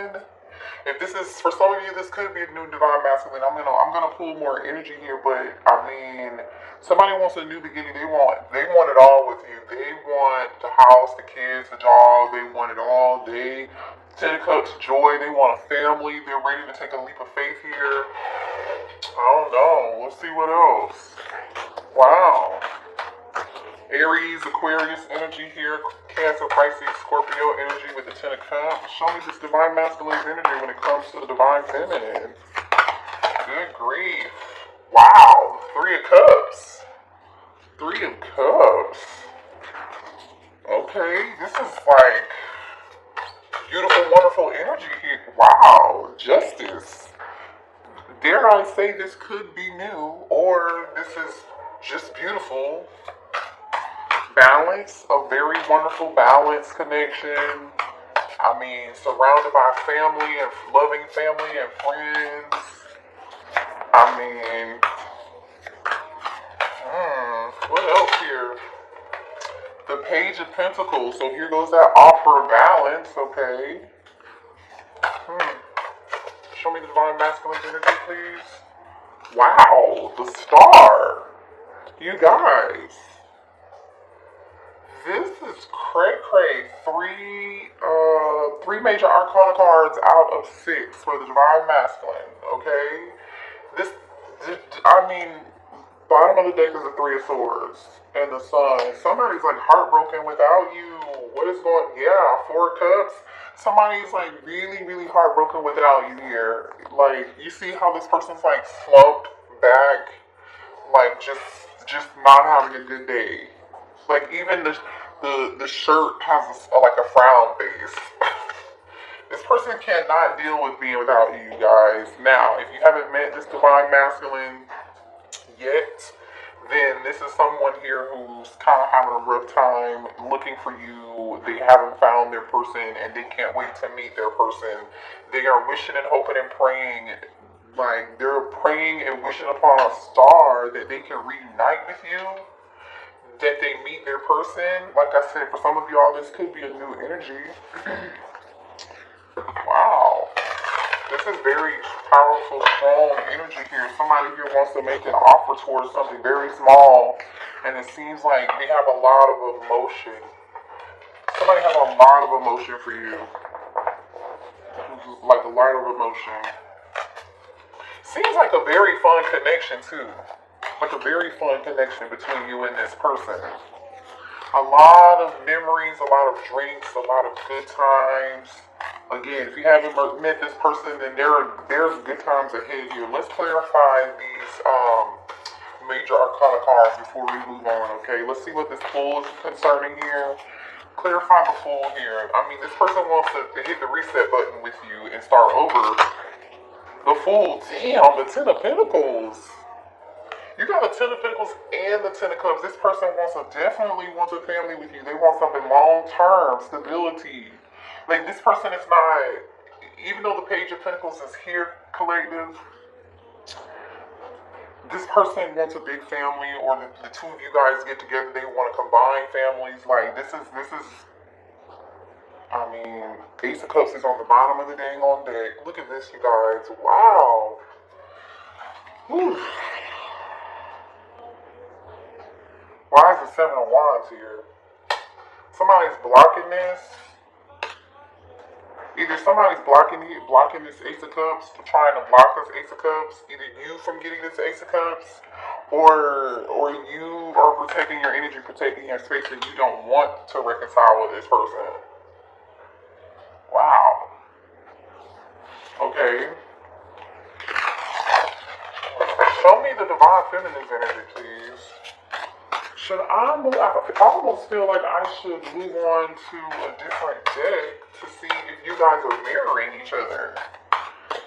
masculine. If this is, for some of you, this could be a new divine masculine. I'm gonna pull more energy here, but I mean, somebody wants a new beginning. They want it all with you. They want the house, the kids, the dog. They want it all. They, 10 of Cups, joy. They want a family. They're ready to take a leap of faith here. I don't know. Let's see what else. Wow. Aries, Aquarius energy here, Cancer, Pisces, Scorpio energy with the 10 of Cups. Show me this divine masculine's energy when it comes to the divine feminine. Good grief. Wow, 3 of Cups. 3 of Cups. Okay, this is like beautiful, wonderful energy here. Wow, Justice. Dare I say this could be new, or this is just beautiful. Balance, a very wonderful balance connection. I mean, surrounded by family and loving family and friends. I mean, what else here? The Page of Pentacles. So here goes that offer of balance, okay. Show me the divine masculine energy, please. Wow, the Star. You guys. This is cray-cray. Three major arcana cards out of 6 for the divine masculine, okay? I mean, bottom of the deck is the 3 of Swords and the Sun. Somebody's like heartbroken without you. What is going, 4 of Cups. Somebody's like really, really heartbroken without you here. Like, you see how this person's like slumped back, like just not having a good day. Like, even the shirt has like a frown face. This person cannot deal with being without you guys. Now, if you haven't met this divine masculine yet, then this is someone here who's kind of having a rough time looking for you. They haven't found their person and they can't wait to meet their person. They are wishing and hoping and praying. Like, they're praying and wishing upon a star that they can reunite with you, that they meet their person. Like I said, for some of y'all, this could be a new energy. Wow. This is very powerful, strong energy here. Somebody here wants to make an offer towards something very small, and it seems like they have a lot of emotion. Somebody has a lot of emotion for you. Like a lot of emotion. Seems like a very fun connection too. Like a very fun connection between you and this person. A lot of memories, a lot of drinks, a lot of good times. Again, if you haven't met this person, then there's good times ahead here. Let's clarify these major arcana cards before we move on, okay? Let's see what this pull is concerning here. Clarify the pull here. I mean, this person wants to hit the reset button with you and start over. The Fool, damn, the 10 of Pentacles. You got the 10 of Pentacles and the 10 of Cups. This person definitely wants a family with you. They want something long-term, stability. Like, this person is not, even though the Page of Pentacles is here, collective, this person wants a big family, or the two of you guys get together, they want to combine families. Like, this is, I mean, Ace of Cups is on the bottom of the dang on deck. Look at this, you guys. Wow. Whew. Why is the 7 of Wands here? Somebody's blocking this. Either somebody's blocking this Ace of Cups, trying to block this Ace of Cups. Either you from getting this Ace of Cups, or you are protecting your energy, protecting your space, and you don't want to reconcile with this person. Wow. Okay. Show me the divine feminine's energy, please. Should I move? I almost feel like I should move on to a different deck to see if you guys are mirroring each other.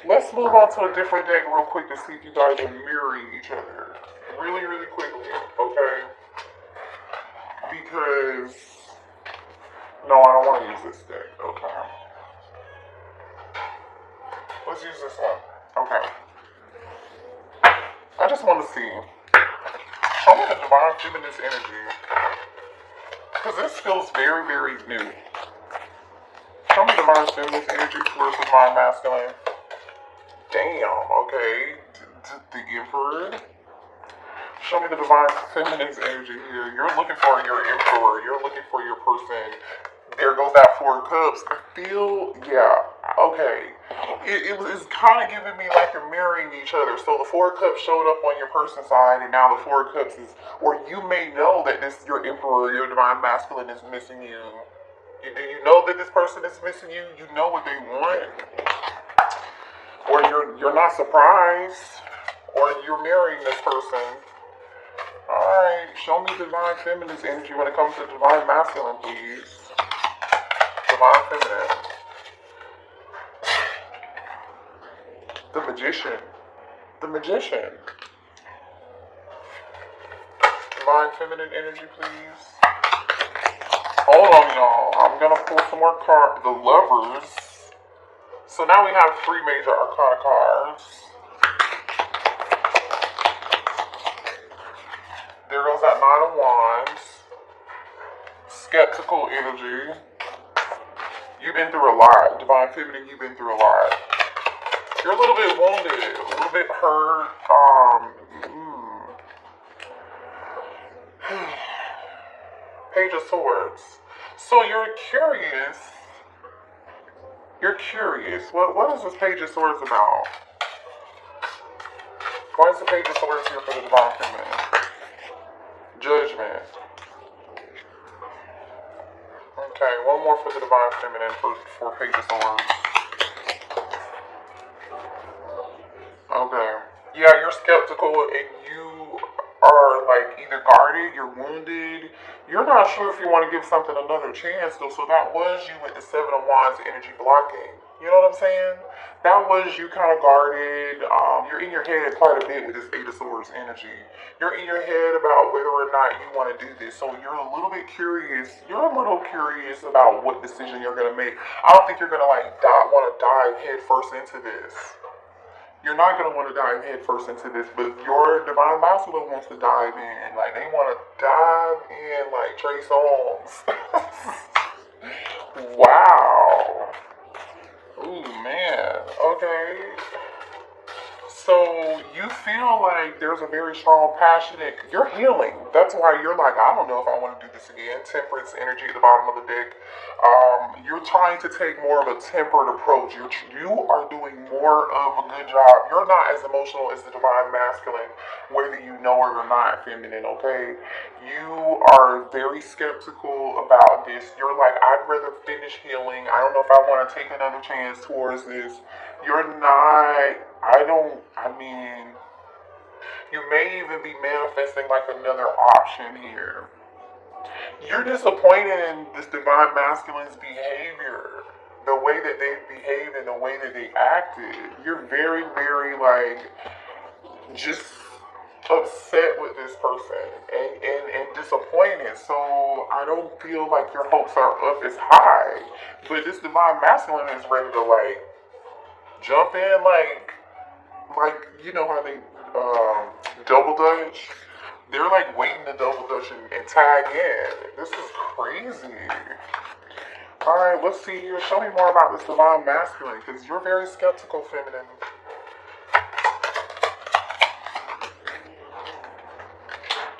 Let's move on to a different deck real quick to see if you guys are mirroring each other. Really, really quickly, okay? Because, no, I don't want to use this deck, okay? Let's use this one, okay? I just want to see. Show me the divine feminine's energy. Because this feels very, very new. Show me the divine feminine energy towards the divine masculine. Damn, okay. The Emperor. Show me the divine feminine's energy here. You're looking for your Emperor. You're looking for your person. There goes that Four of Cups. I feel, yeah, okay. It's kind of giving me like you're mirroring each other. So the Four of Cups showed up on your person's side, and now the Four of Cups is, or you may know that this, your Emperor, your divine masculine is missing you. Do you know that this person is missing you? You know what they want. Or you're not surprised. Or you're marrying this person. Alright, show me divine feminine's energy when it comes to divine masculine, please. Divine feminine. The Magician. The Magician. Divine feminine energy, please. Hold on, y'all. I'm gonna pull some more cards. The Lovers. So now we have 3 major arcana cards. There goes that 9 of Wands. Skeptical energy. You've been through a lot. Divine feminine, you've been through a lot. You're a little bit wounded, a little bit hurt. Page of Swords. So you're curious. You're curious. What is this Page of Swords about? Why is the Page of Swords here for the divine feminine? Judgment. Okay, one more for the divine feminine for Page of Swords. Okay. Yeah, you're skeptical and you are like either guarded, you're wounded. You're not sure if you want to give something another chance though, so that was you with the 7 of Wands energy blocking. You know what I'm saying? That was you kind of guarded. You're in your head quite a bit with this 8 of Swords energy. You're in your head about whether or not you want to do this. So you're a little bit curious. You're a little curious about what decision you're going to make. I don't think you're going to like want to dive head first into this. You're not going to want to dive head first into this, but your divine masculine wants to dive in. Like, they want to dive in like Trey Songz. Wow. Ooh, man. Okay. So you feel like there's a very strong, passionate, you're healing. That's why you're like, I don't know if I want to do this again. Temperance energy at the bottom of the deck. You're trying to take more of a tempered approach. You are doing more of a good job. You're not as emotional as the divine masculine, whether you know it or not, feminine, okay? You are very skeptical about this. You're like, I'd rather finish healing. I don't know if I want to take another chance towards this. You're not, you may even be manifesting like another option here. You're disappointed in this divine masculine's behavior. The way that they behaved and the way that they acted. You're very, very like, just upset with this person and disappointed. So I don't feel like your hopes are up as high. But this divine masculine is ready to like, jump in like you know how they double dutch? They're like waiting to double dutch and tag in. This is crazy. Alright, let's see here. Show me more about this divine masculine, because you're very skeptical, feminine.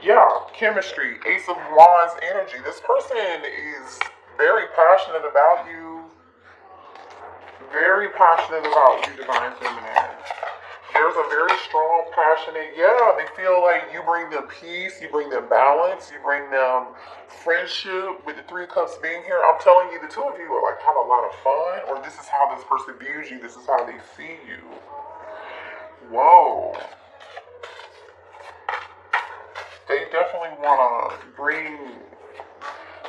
Yeah, chemistry, Ace of Wands energy. This person is very passionate about you. Very passionate about you, divine feminine. There's a very strong, passionate, they feel like you bring them peace, you bring them balance, you bring them friendship. With the 3 of Cups being here, I'm telling you, the 2 of you are like, have a lot of fun, or this is how this person views you, this is how they see you. Whoa. They definitely want to bring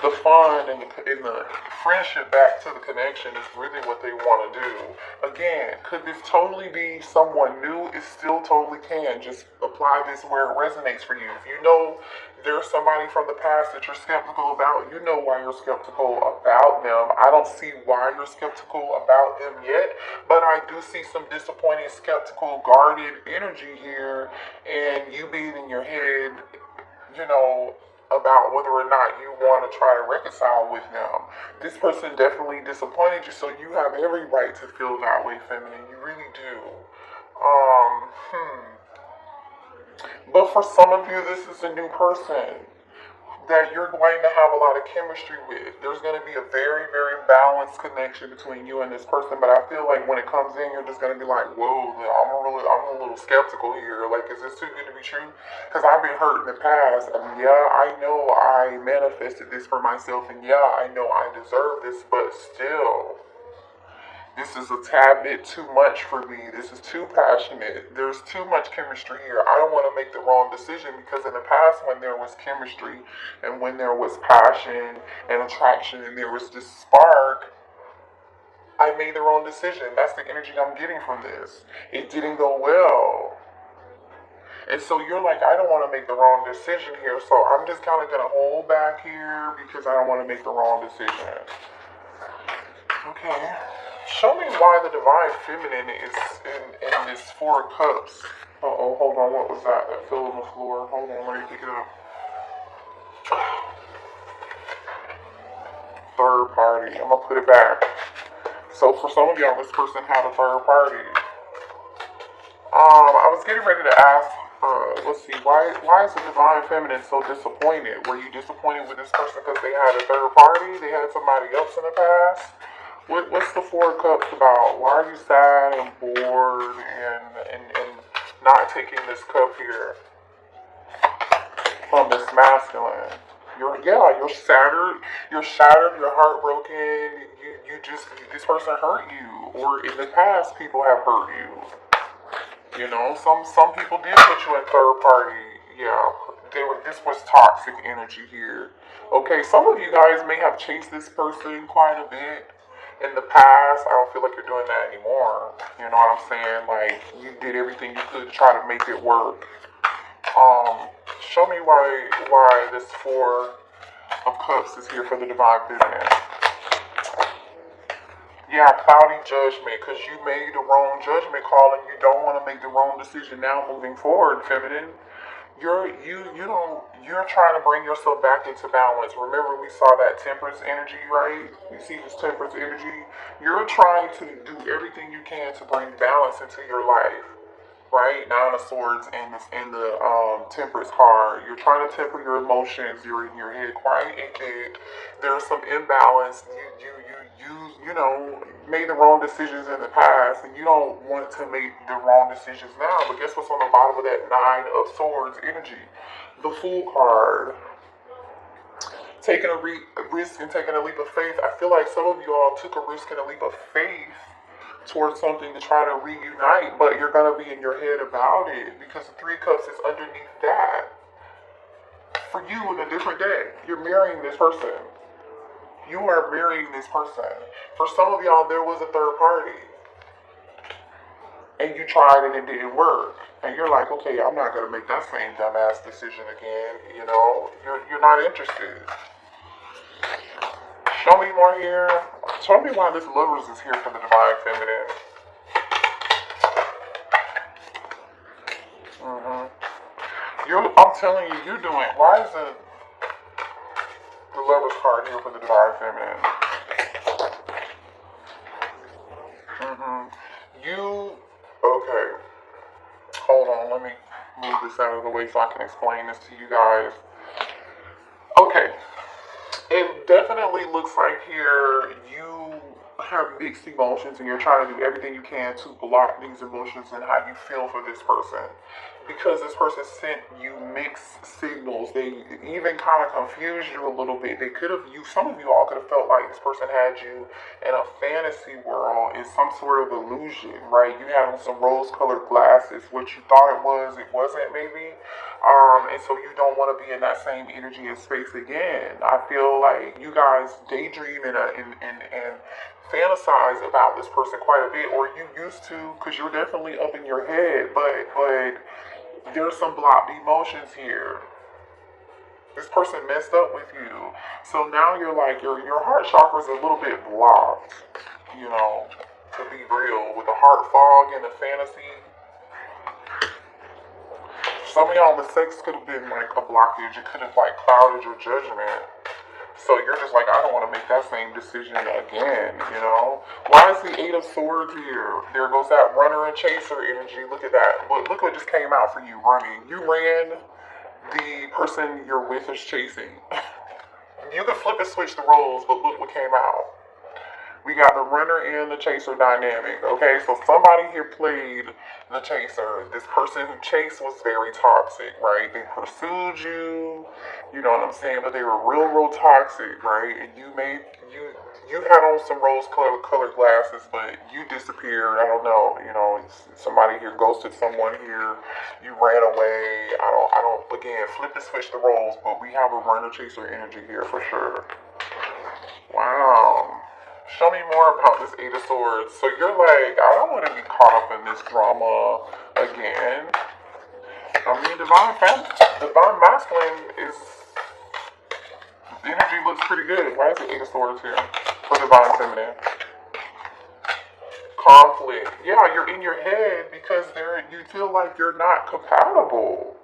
the fun and the friendship back to the connection is really what they want to do. Again, could this totally be someone new? It still totally can. Just apply this where it resonates for you. If you know there's somebody from the past that you're skeptical about, you know why you're skeptical about them. I don't see why you're skeptical about them yet, but I do see some disappointing, skeptical, guarded energy here, and you being in your head, you know, about whether or not you want to try to reconcile with them. This person definitely disappointed you, so you have every right to feel that way, feminine. You really do. But for some of you, this is a new person that you're going to have a lot of chemistry with. There's going to be a very, very balanced connection between you and this person. But I feel like when it comes in, you're just going to be like, whoa, I'm a little skeptical here. Like, is this too good to be true? Because I've been hurt in the past. And yeah, I know I manifested this for myself. And yeah, I know I deserve this. But still, this is a tad bit too much for me. This is too passionate. There's too much chemistry here. I don't want to make the wrong decision, because in the past, when there was chemistry and when there was passion and attraction and there was this spark, I made the wrong decision. That's the energy I'm getting from this. It didn't go well. And so you're like, I don't want to make the wrong decision here, so I'm just kind of going to hold back here because I don't want to make the wrong decision. Okay. Show me why the divine feminine is in this Four of Cups. Uh-oh, hold on, what was that? That fell on the floor. Hold on, let me pick it up. Third party. I'm gonna put it back. So for some of y'all, this person had a third party. I was getting ready to ask, let's see, why is the divine feminine so disappointed? Were you disappointed with this person because they had a third party? They had somebody else in the past? What's the Four of Cups about? Why are you sad and bored and not taking this cup here from this masculine? You're shattered, you're heartbroken, this person hurt you, or in the past people have hurt you. You know, some people did put you in third party. Yeah, this was toxic energy here. Okay, some of you guys may have chased this person quite a bit in the past. I don't feel like you're doing that anymore. You know what I'm saying? Like, you did everything you could to try to make it work. Show me why this Four of Cups is here for the divine feminine. Yeah, cloudy judgment, because you made the wrong judgment call and you don't want to make the wrong decision now moving forward, feminine. You're trying to bring yourself back into balance. Remember, we saw that temperance energy, right? You see this temperance energy. You're trying to do everything you can to bring balance into your life, right? Nine of Swords and the temperance card. You're trying to temper your emotions. You're in your head quiet and dead. There's some imbalance. You know, made the wrong decisions in the past, and you don't want to make the wrong decisions now. But guess what's on the bottom of that Nine of Swords energy? The Fool card. Taking a risk and taking a leap of faith. I feel like some of you all took a risk and a leap of faith towards something to try to reunite, but you're going to be in your head about it because the Three of Cups is underneath that. For you, in a different day, you're marrying this person. You are marrying this person. For some of y'all, there was a third party. And you tried and it didn't work. And you're like, okay, I'm not going to make that same dumbass decision again. You know, you're not interested. Show me more here. Show me why this Lovers is here for the divine feminine. I'm telling you, you're doing. Why is the Lovers card here for the divine feminine? Okay. Hold on, let me move this out of the way so I can explain this to you guys. Okay. It definitely looks like here you have mixed emotions and you're trying to do everything you can to block these emotions and how you feel for this person. Because this person sent you mixed signals. They even kind of confused you a little bit. Some of you all could have felt like this person had you in a fantasy world, in some sort of illusion, right? You had on some rose-colored glasses. What you thought it wasn't maybe. And so you don't want to be in that same energy and space again. I feel like you guys daydream and fantasize about this person quite a bit, or you used to, because you're definitely up in your head, but there's some blocked emotions here. This person messed up with you. So now you're like, your heart chakra is a little bit blocked, you know, to be real, with the heart fog and the fantasy. some of y'all, the sex could have been like a blockage. It could have like clouded your judgment. So you're just like, I don't want to make that same decision again, you know? Why is the Eight of Swords here? There goes that runner and chaser energy. Look at that. Look what just came out for you, running. You ran, the person you're with is chasing. You could flip and switch the roles, but look what came out. We got the runner and the chaser dynamic, okay? So somebody here played the chaser. This person who chased was very toxic, right? They pursued you, you know what I'm saying? But they were real toxic, right? And you had on some rose-colored glasses, but you disappeared. I don't know, you know, somebody here ghosted someone here. You ran away. I don't, again, flip and switch the roles, but we have a runner-chaser energy here for sure. Wow. Show me more about this Eight of Swords. So you're like, I don't want to be caught up in this drama again. I mean, divine masculine is, the energy looks pretty good. Why is the Eight of Swords here for divine feminine? Conflict. Yeah, you're in your head because you feel like you're not compatible.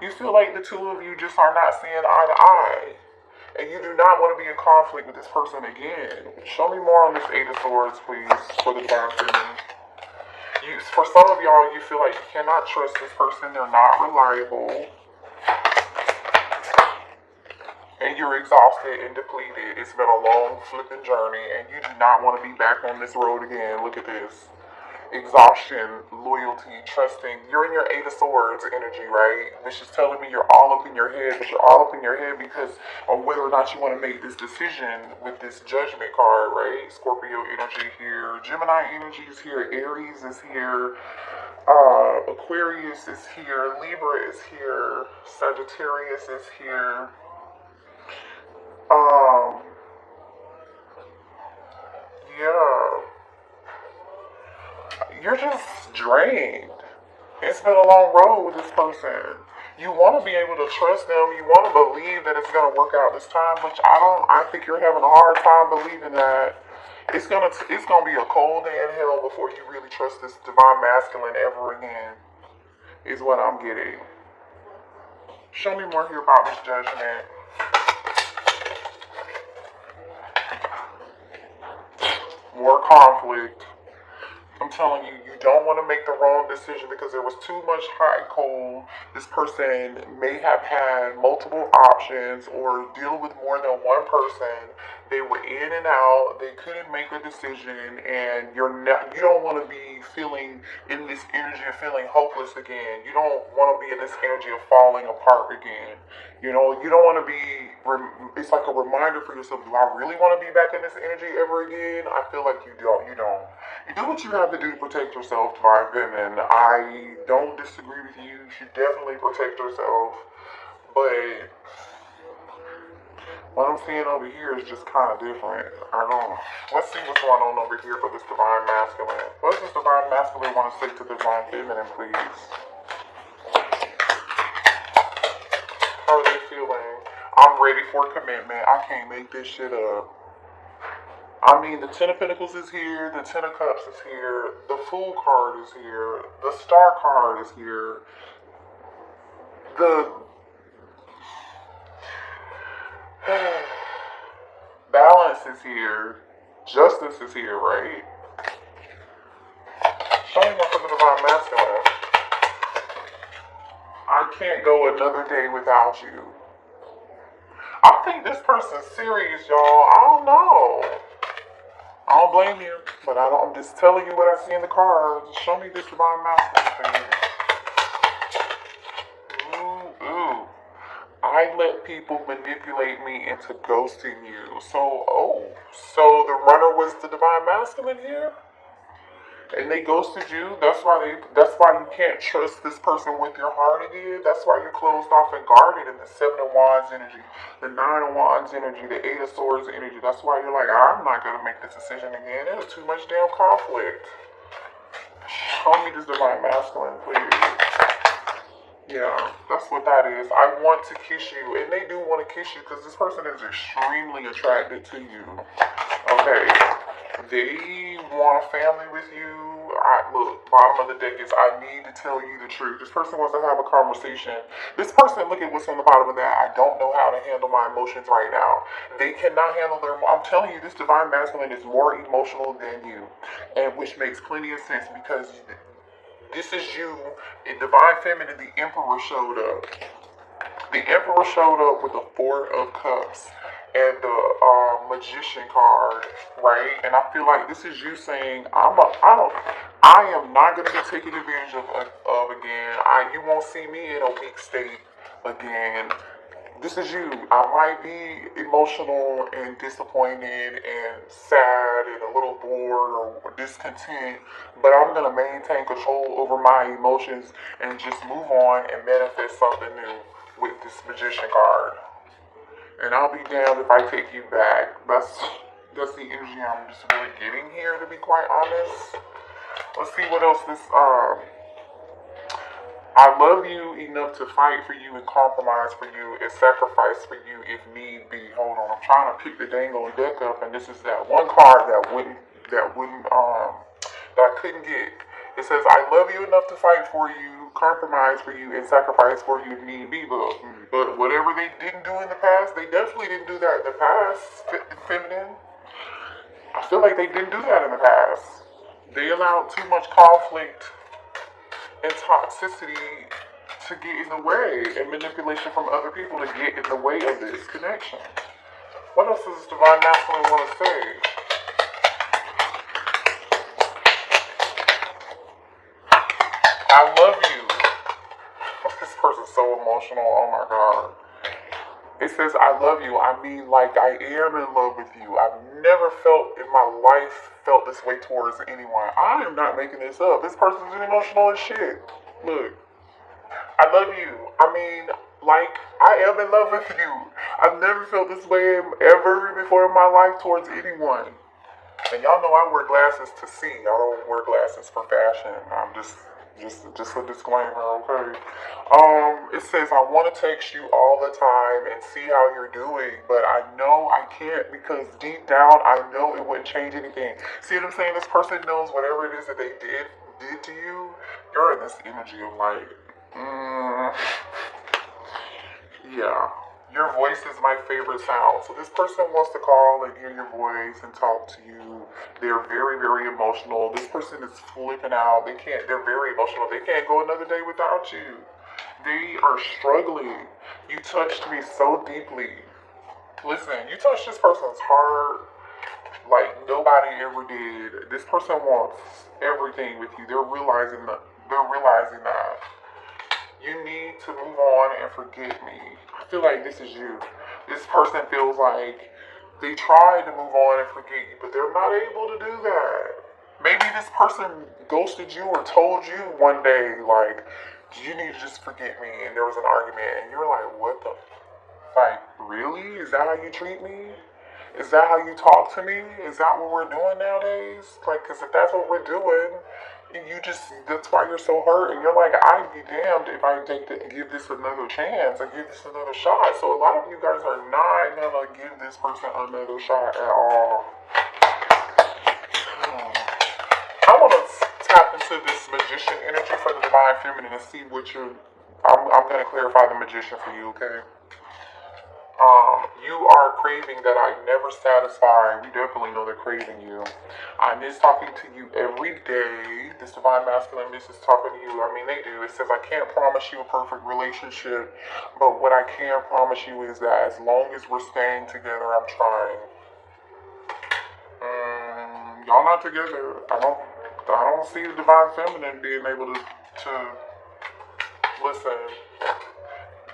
You feel like the two of you just are not seeing eye to eye. And you do not want to be in conflict with this person again. Show me more on this Eight of Swords, please, for the divine feminine. For some of y'all, you feel like you cannot trust this person. They're not reliable. And you're exhausted and depleted. It's been a long flipping journey, and you do not want to be back on this road again. Look at this. Exhaustion, loyalty, trusting. You're in your Eight of Swords energy, right? Which is telling me you're all up in your head. But you're all up in your head because of whether or not you want to make this decision with this Judgment card, right? Scorpio energy here. Gemini energy is here. Aries is here. Aquarius is here. Libra is here. Sagittarius is here. Yeah. You're just drained. It's been a long road with this person. You want to be able to trust them. You want to believe that it's going to work out this time, but I think you're having a hard time believing that it's gonna be a cold day in hell before you really trust this divine masculine ever again, is what I'm getting. Show me more here about this judgment. More conflict. I'm telling you, you don't want to make the wrong decision because there was too much hot and cold. This person may have had multiple options or deal with more than one person. They were in and out. They couldn't make a decision, and you don't want to be feeling in this energy of feeling hopeless again. You don't want to be in this energy of falling apart again. You know, you don't want to be, it's like a reminder for yourself, do I really want to be back in this energy ever again? I feel like you don't. You do what you have to do to protect yourself, divine feminine. I don't disagree with you. You should definitely protect yourself. But what I'm seeing over here is just kind of different. I don't know. Let's see what's going on over here for this divine masculine. What does this divine masculine want to say to the divine feminine, please? How are they feeling? I'm ready for commitment. I can't make this shit up. I mean, the Ten of Pentacles is here, the Ten of Cups is here, the Fool card is here, the Star card is here, the Balance is here, Justice is here, right? Show me more for the divine masculine. I can't go another day without you. I think this person's serious, y'all. I don't know. I don't blame you, but I'm just telling you what I see in the cards. Show me this divine masculine thing. Ooh. I let people manipulate me into ghosting you. So the runner was the divine masculine here? And they ghosted you. That's why you can't trust this person with your heart again. That's why you're closed off and guarded in the Seven of Wands energy, the Nine of Wands energy, the Eight of Swords energy. That's why you're like, I'm not gonna make this decision again. There's too much damn conflict. Show me this divine masculine, please. Yeah, that's what that is. I want to kiss you, and they do want to kiss you because this person is extremely attracted to you. Okay, they want a family with you. Look, bottom of the deck is I need to tell you the truth. This person wants to have a conversation. This person, look at what's on the bottom of that. I don't know how to handle my emotions right now. They cannot handle their. I'm telling you, this divine masculine is more emotional than you, and which makes plenty of sense because this is you. In divine feminine, the emperor showed up. The Emperor showed up with the Four of Cups and the Magician card, right? And I feel like this is you saying, I am not going to be taken advantage of again. You won't see me in a weak state again. This is you. I might be emotional and disappointed and sad and a little bored or discontent, but I'm going to maintain control over my emotions and just move on and manifest something new with this Magician card. And I'll be damned if I take you back. That's the energy I'm just really getting here, to be quite honest. Let's see what else this I love you enough to fight for you and compromise for you and sacrifice for you if need be. Hold on, I'm trying to pick the dang old deck up, and this is that one card that I couldn't get. It says, I love you enough to fight for you, compromise for you, and sacrifice for you if need be. But whatever they didn't do in the past, they definitely didn't do that in the past, feminine. I feel like they didn't do that in the past. They allowed too much conflict and toxicity to get in the way, and manipulation from other people to get in the way of this connection. What else does this divine masculine want to say? I love you. This person's so emotional. Oh my god. It says, I love you. I mean, like, I am in love with you. I've never felt in my life felt this way towards anyone. I am not making this up. This person's emotional as shit. Look, I love you. I mean, like, I am in love with you. I've never felt this way ever before in my life towards anyone. And y'all know I wear glasses to see. I don't wear glasses for fashion. I'm just a disclaimer, okay? It says, I want to text you all the time and see how you're doing, but I know I can't because deep down I know it wouldn't change anything. See what I'm saying? This person knows whatever it is that they did to you. You're in this energy of like, yeah. Your voice is my favorite sound. So this person wants to call and hear your voice and talk to you. They're very, very emotional. This person is flipping out. They're very emotional. They can't go another day without you. They are struggling. You touched me so deeply. Listen, you touched this person's heart like nobody ever did. This person wants everything with you. They're realizing that. You need to move on and forget me. I feel like this is you. This person feels like they tried to move on and forget you, but they're not able to do that. Maybe this person ghosted you or told you one day, like, you need to just forget me, and there was an argument, and you're like, what the? Like, really? Is that how you treat me? Is that how you talk to me? Is that what we're doing nowadays? Like, because if that's what we're doing, that's why you're so hurt, and you're like, I'd be damned if I give this another chance or give this another shot. So a lot of you guys are not gonna give this person another shot at all. I wanna tap into this magician energy for the divine feminine and see what I'm gonna clarify the magician for you, okay? You are craving that I never satisfy. We definitely know they're craving you. I miss talking to you every day. This divine masculine misses talking to you. I mean, they do. It says, I can't promise you a perfect relationship, but what I can promise you is that as long as we're staying together, I'm trying. Y'all not together. I don't see the divine feminine being able to listen.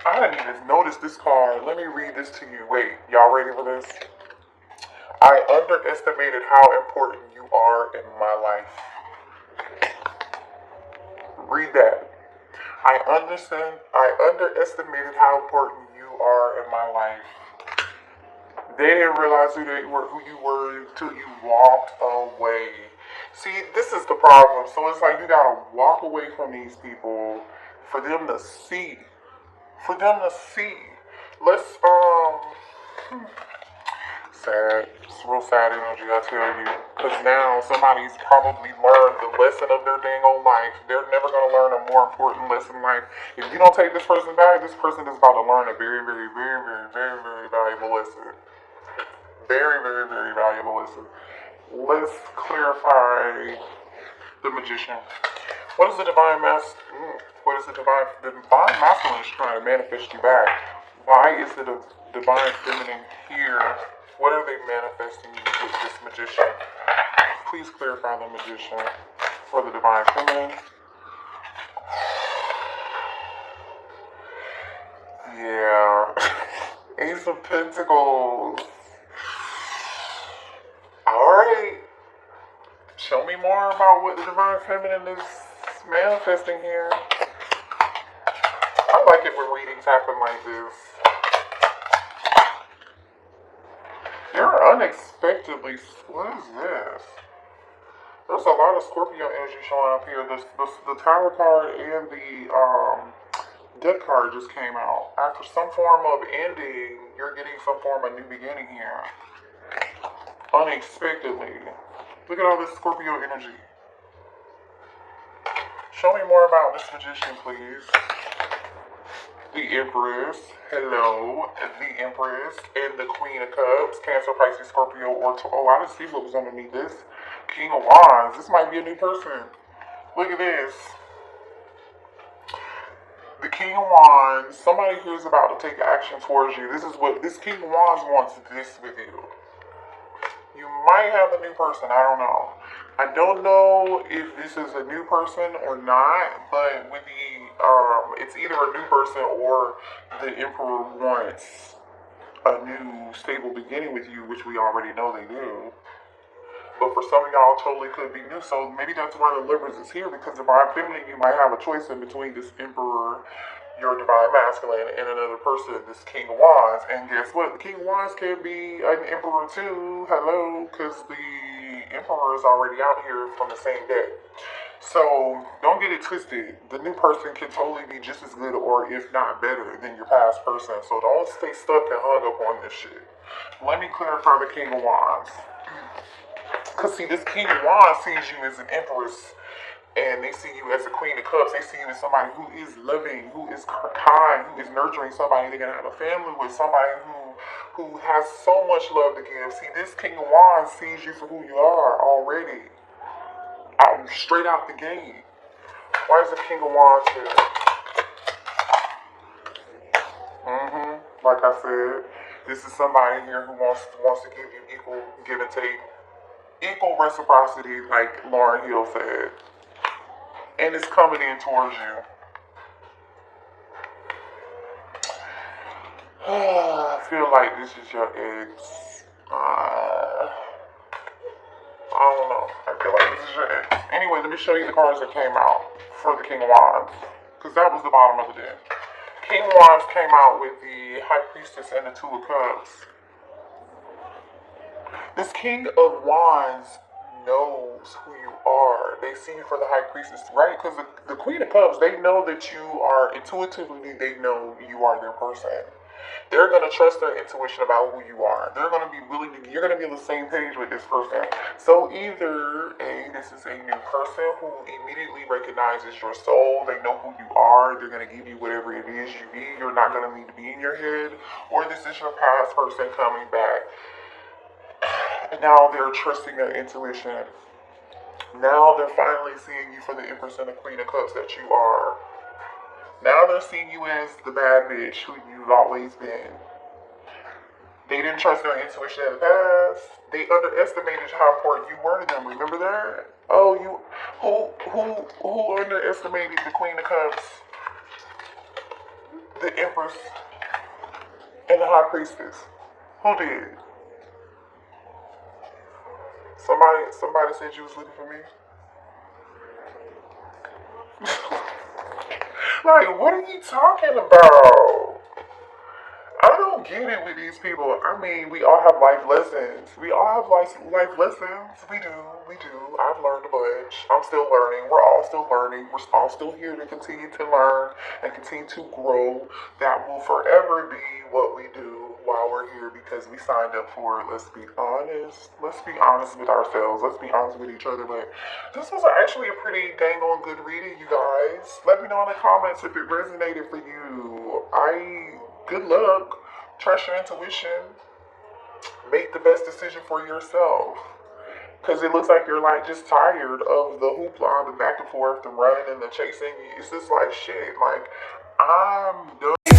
I didn't even notice this card. Let me read this to you. Wait, y'all ready for this? I underestimated how important you are in my life. Read that. I underestimated how important you are in my life. They didn't realize who you were until you walked away. See, this is the problem. So it's like you gotta walk away from these people for them to see. For them to see. Let's, sad. It's real sad energy, I tell you. Because now somebody's probably learned the lesson of their dang old life. They're never going to learn a more important lesson in life. If you don't take this person back, this person is about to learn a very, very, very, very, very, very valuable lesson. Very, very, very valuable lesson. Let's clarify the magician. What is the divine what is the divine masculine is trying to manifest you back? Why is the divine feminine here? What are they manifesting you with this magician? Please clarify the magician for the divine feminine. Yeah. Ace of Pentacles. Alright. Show me more about what the divine feminine is manifesting here. I like it when readings happen like this. You're unexpectedly... What is this? There's a lot of Scorpio energy showing up here. The Tower card and the Death card just came out. After some form of ending, you're getting some form of new beginning here. Unexpectedly. Look at all this Scorpio energy. Show me more about this magician, please. The Empress. Hello. The Empress and the Queen of Cups. Cancer, Pisces, Scorpio, or... Oh, I didn't see what was underneath this. King of Wands. This might be a new person. Look at this. The King of Wands. Somebody here is about to take action towards you. This is what... This King of Wands wants this with you. You might have a new person. I don't know. I don't know if this is a new person or not, but with the it's either a new person or the Emperor wants a new stable beginning with you, which we already know they do. But for some of y'all, totally could be new. So maybe that's why the Libras is here, because divine feminine, you might have a choice in between this Emperor, your divine masculine, and another person, this King of Wands. And guess what? The King of Wands can be an Emperor too. Hello, because the Emperor is already out here from the same deck. So don't get it twisted. The new person can totally be just as good, or if not better, than your past person. So don't stay stuck and hung up on this shit. Let me clarify the King of Wands. Because see, this King of Wands sees you as an Empress, and they see you as a Queen of Cups. They see you as somebody who is loving, who is kind, who is nurturing somebody. They're going to have a family with somebody who has so much love to give. See, this King of Wands sees you for who you are already. Straight out the gate. Why is the King of Wands here? Like I said, this is somebody here who wants to give you equal give and take. Equal reciprocity, like Lauryn Hill said. And it's coming in towards you. I feel like this is your ex. I don't know. I feel like this is your ex. Anyway, let me show you the cards that came out for the King of Wands. Because that was the bottom of the deck. King of Wands came out with the High Priestess and the Two of Cups. This King of Wands knows who you are. They see you for the High Priestess, right? Because the Queen of Cups, they know that you are, intuitively, they know you are their person. They're going to trust their intuition about who you are. They're going to be willing to, you're going to be on the same page with this person. So either A, this is a new person who immediately recognizes your soul. They know who you are. They're going to give you whatever it is you need. You're not going to need to be in your head. Or this is your past person coming back. And now they're trusting their intuition. Now they're finally seeing you for the Empress and the Queen of Cups that you are. Now they're seeing you as the bad bitch who you've always been. They didn't trust their intuition in the past. They underestimated how important you were to them. Remember that? Oh, you who underestimated the Queen of Cups, the Empress, and the High Priestess? Who did? Somebody said you was looking for me. Like, what are you talking about? I don't get it with these people. I mean, we all have life lessons. We all have life lessons. We do. I've learned a bunch. I'm still learning. We're all still learning. We're all still here to continue to learn and continue to grow. That will forever be what we do while we're here because we signed up for it. Let's be honest. Let's be honest with ourselves. Let's be honest with each other. But this was actually a pretty dang on good reading, you guys. Let me know in the comments if it resonated for you. Good luck. Trust your intuition. Make the best decision for yourself. Because it looks like you're like just tired of the hoopla, the back and forth, the running and the chasing. It's just like shit. Like, I'm done.